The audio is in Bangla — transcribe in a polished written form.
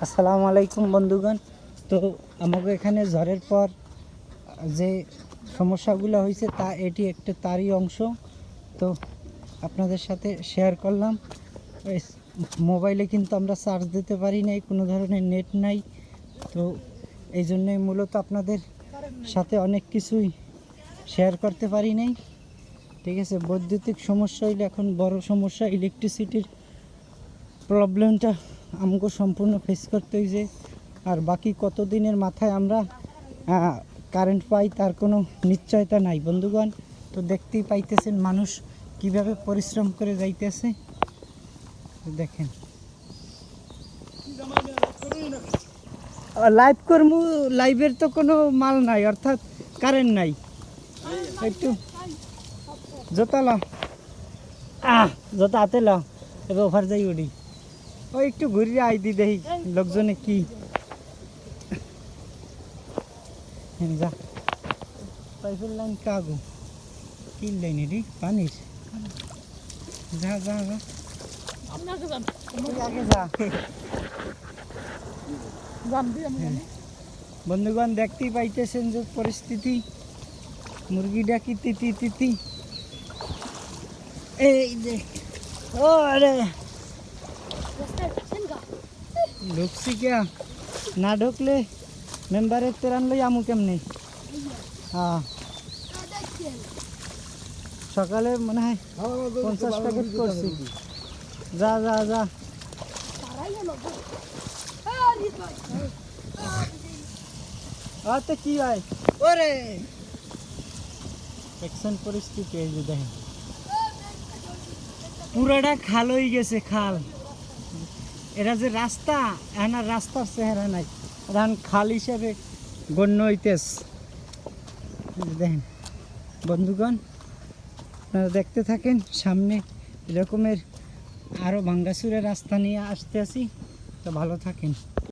আসসালামু আলাইকুম বন্ধুগণ। তো আমাকে এখানে ঝড়ের পর যে সমস্যাগুলো হয়েছে এটি একটা তারই অংশ। তো আপনাদের সাথে শেয়ার করলাম। মোবাইলে কিন্তু আমরা চার্জ দিতে পারি নাই, কোনো ধরনের নেট নাই। তো এই জন্যই মূলত আপনাদের সাথে অনেক কিছুই শেয়ার করতে পারি নাই। ঠিক আছে, বৈদ্যুতিক সমস্যা হইলে এখন বড় সমস্যা, ইলেকট্রিসিটির প্রবলেমটা আমাকে সম্পূর্ণ ফেস করতে হয়েছে। আর বাকি কত দিনের মাথায় আমরা কারেন্ট পাই তার কোনো নিশ্চয়তা নাই বন্ধুগণ। তো দেখতেই পাইতেছেন মানুষ কিভাবে পরিশ্রম করে যাইতেছে, দেখেন। লাইভ কর্মু, লাইভের তো কোনো মাল নাই, অর্থাৎ কারেন্ট নাই। একটু জোতা লাও, জোতা হাতে লাও, এবার ওভার যাই উঠি। ওই একটু ঘুরিয়ে আই দি দেখি লোকজনে কি যা পাইপের লাইন কাগু কি লাইন এটি পানির। যা যা যা আগে যা। বন্ধুগণ দেখতেই পাইতেছেন যে পরিস্থিতি, মুরগি ডাকি তিতি তিতি। এই যে ও আরে ঢুকছি কে না, ঢুকলে মেম্বারের তেরান লই আমু কেমনি। হ্যাঁ, সকালে মনে হয় 50 প্যাকেট করছি। যা যা যা তো কি হয় ওরে অ্যাকশন পরিস্থিতি। এই যে দেখেন পুরাটা খাল হয়ে গেছে, খাল। এরা যে রাস্তা, এনার রাস্তার চেহারা নাই, এখন খাল হিসেবে গণ্য হইতেছে। দেখেন বন্ধুগণ, আপনারা দেখতে থাকেন, সামনে এরকমের আরও ভাঙ্গাচুরের রাস্তা নিয়ে আসতে আসি। তো ভালো থাকেন।